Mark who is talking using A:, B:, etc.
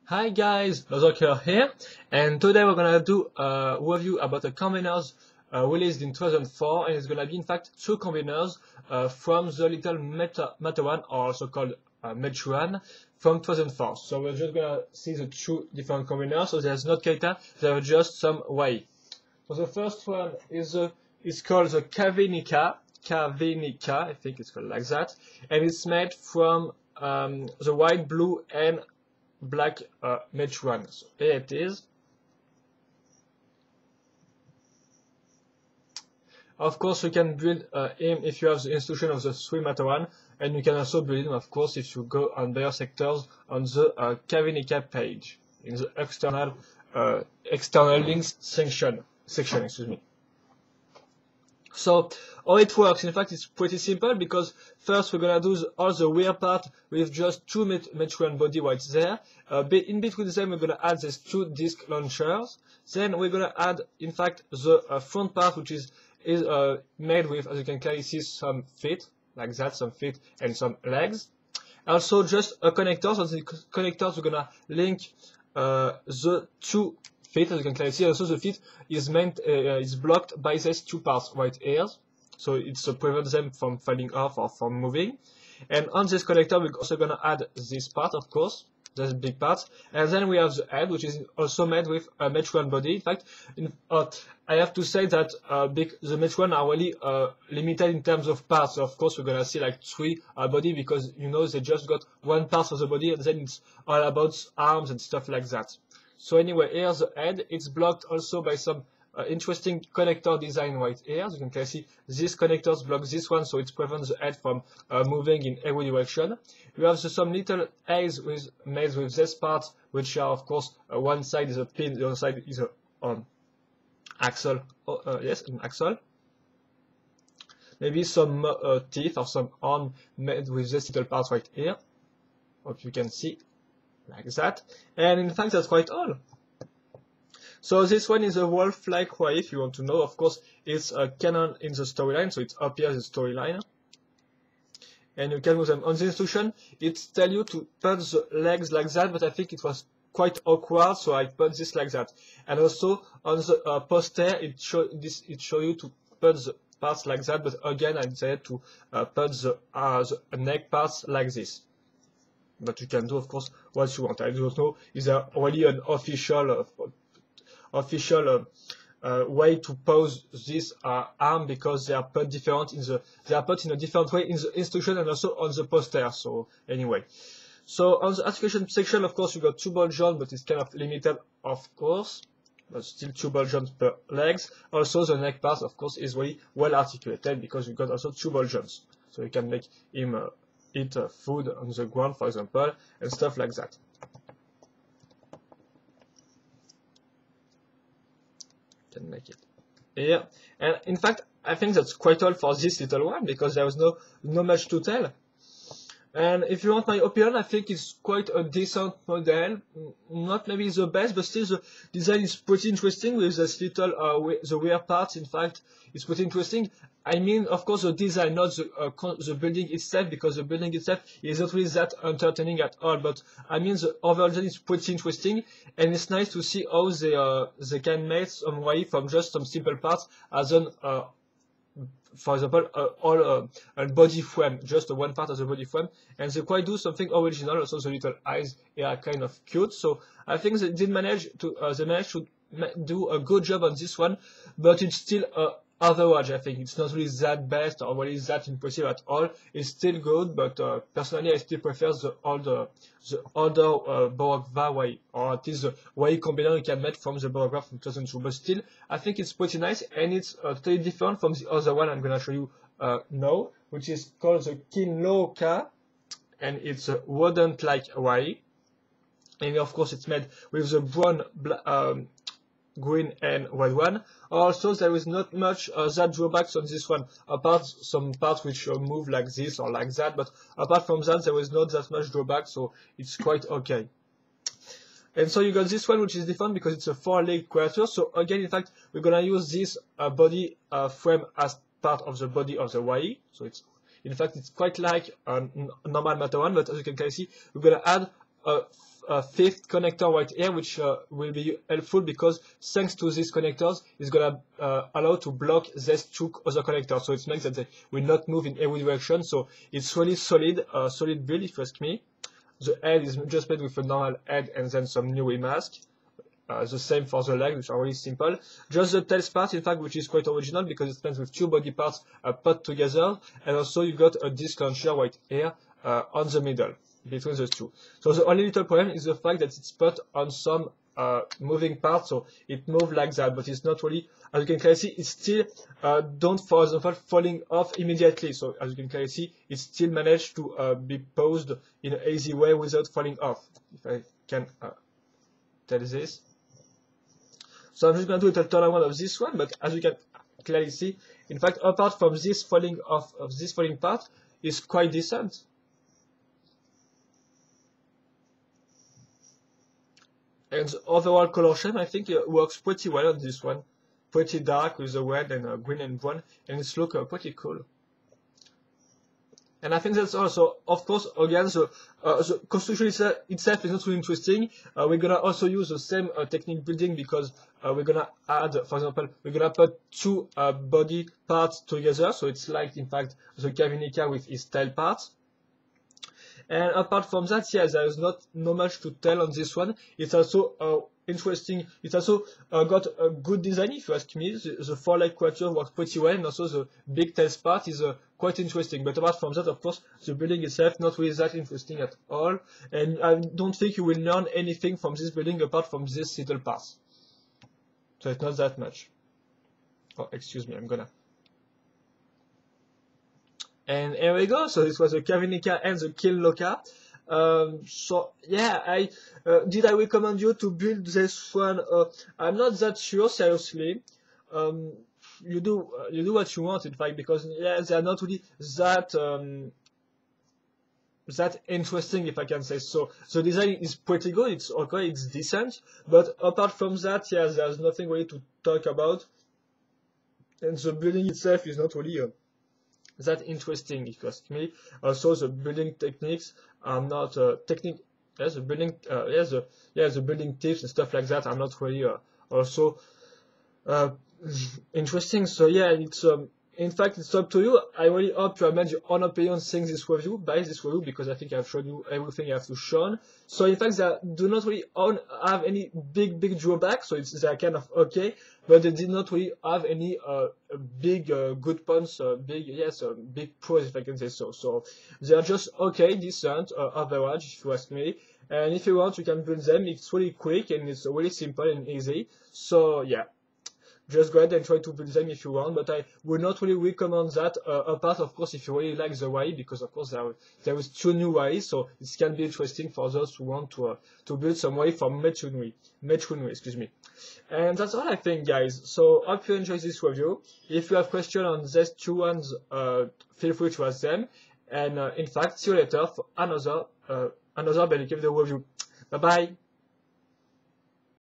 A: Hi guys, Lozok here, and today we're gonna do a review about the combiners released in 2004, and it's gonna be in fact two combiners from the Little Matterhorn, or also called Matterhorn, from 2004. So we're just gonna see the two different combiners. So there's not Keita, there are just some way. So the first one is called the Kavenica, I think it's called like that, and it's made from the white, blue, and black Matterhorn. So here it is. Of course, you can build him if you have the instruction of the 3 Matterhorn, and you can also build him, of course, if you go on their sectors on the Kavenica page in the external links section. Excuse me. So how it works, in fact, it's pretty simple, because first we're gonna do all the rear part with just two Matterhorn body right there. In between them, we're gonna add these two disk launchers. Then we're gonna add, in fact, the front part, which is made with, as you can clearly see, some feet like that, some feet and some legs. Also, just a connector. So the connectors, we're gonna link the two feet, as you can clearly see. Also, the feet is blocked by these two parts right here, so it prevents them from falling off or from moving. And on this connector, we're also gonna add this part, of course, this big part. And then we have the head, which is also made with a Matterhorn body. In fact, I have to say that the Matterhorn are really limited in terms of parts. So of course, we're gonna see like three body, because you know they just got one part of the body, and then it's all about arms and stuff like that. So anyway, here's the head. It's blocked also by some interesting connector design right here. As you can clearly see, these connectors block this one, so it prevents the head from moving in every direction. We have some little eggs made with this part, which are, of course, one side is a pin, the other side is a axle. Yes, an axle. Maybe some teeth or some horn made with this little part right here. Hope you can see, like that. And in fact, that's quite all. So this one is a wolf-like way, if you want to know. Of course, it's a canon in the storyline, so it's up here the storyline. And you can move them. On the instruction, it tells you to put the legs like that, but I think it was quite awkward, so I put this like that. And also on the poster, it show you to put the parts like that, but again, I decided to put the neck parts like this. But you can do, of course, what you want. I don't know, is there really an official way to pose this arm, because they are put in a different way in the instruction and also on the poster. So anyway, so on the articulation section, of course, you got two ball joints, but it's kind of limited, of course, but still two ball joints per legs. Also, the neck part, of course, is really well articulated, because you got also two ball joints, so you can make him eat food on the ground, for example, and stuff like that. Can make it here. And in fact, I think that's quite all for this little one, because there was no much to tell. And if you want my opinion, I think it's quite a decent model. Not maybe the best, but still the design is pretty interesting with this little the rear parts. In fact, it's pretty interesting. I mean, of course, the design, not the building itself, because the building itself is not really that entertaining at all. But I mean, the overall design is pretty interesting, and it's nice to see how they can make some way from just some simple parts as an for example, a body frame, just one part of the body frame, and they quite do something original. Also, the little eyes are kind of cute. So I think they managed to do a good job on this one, but it's still average. I think it's not really that best or really that impressive at all. It's still good, but personally, I still prefer the older Borg-Va way, or at least the way combiner you can make from the Borg-Va from 2002. But still, I think it's pretty nice, and it's totally different from the other one I'm gonna show you now, which is called the Kinloka, and it's a rodent-like way. And of course, it's made with the brown, green and red one. Also, there is not much that drawbacks on this one, apart some parts which move like this or like that, but apart from that, there is not that much drawback, so it's quite okay. And so you got this one, which is different because it's a 4-legged creature. So again, in fact, we're gonna use this body frame as part of the body of the YE. So in fact, it's quite like a normal Matterhorn, but as you can see, we're gonna add fifth connector right here, which will be helpful because thanks to these connectors, it's gonna allow to block these two other connectors. So it makes that they will not move in every direction. So it's really solid, solid build if you ask me. The head is just made with a normal head and then some new mask. The same for the legs, which are really simple. Just the tails part, in fact, which is quite original because it's made with two body parts put together, and also you got a disc launcher right here on the middle between the two. So the only little problem is the fact that it's put on some moving parts, so it moves like that, but it's not really, as you can clearly see, it's still don't, for example, falling off immediately. So as you can clearly see, it still managed to be posed in an easy way without falling off. If I can tell this. So I'm just going to do a turnaround of this one, but as you can clearly see, in fact, apart from this falling off of this falling part, is quite decent. And the overall color scheme, I think it works pretty well on this one. Pretty dark with the red and green and brown, and it's look pretty cool. And I think that's also, of course, again, the construction itself is not really interesting. We're gonna also use the same technique building because we're gonna add, for example, we're gonna put two body parts together. So it's like, in fact, the Cavinica with its tail parts. And apart from that, yeah, there is not much to tell on this one. It's also interesting. It's also got a good design, if you ask me. The four-leg quadrature works pretty well, and also the big tails part is quite interesting. But apart from that, of course, the building itself not really that interesting at all. And I don't think you will learn anything from this building apart from this little parts. So it's not that much. Oh, excuse me, I'm gonna. And here we go. So this was the Cavinica and the Kill Loka. So yeah, did I recommend you to build this one? I'm not that sure, seriously. You do what you want, in fact, because yeah, they are not really that that interesting, if I can say so. The design is pretty good. It's okay. It's decent. But apart from that, yeah, there's nothing really to talk about. And the building itself is not really that interesting, if you ask me. Also, the building techniques are not the building tips and stuff like that are not really also interesting. So yeah, it's in fact, it's up to you. I really hope you have made your own opinion seeing this review, by this review, because I think I've shown you everything I have to show. So in fact, they do not really have any big drawbacks, so they're kind of okay, but they did not really have any big good points, big pros, if I can say so. So they are just okay, decent, average, if you ask me. And if you want, you can build them. It's really quick and it's really simple and easy. So yeah. Just go ahead and try to build them if you want, but I would not really recommend that, apart, of course, if you really like the YE, because, of course, there is two new YEs, so it can be interesting for those who want to build some YE for Metrunui, excuse me. And that's all I think, guys. So, hope you enjoyed this review. If you have questions on these two ones, feel free to ask them. And, in fact, see you later for another Belly Cave review. Bye-bye!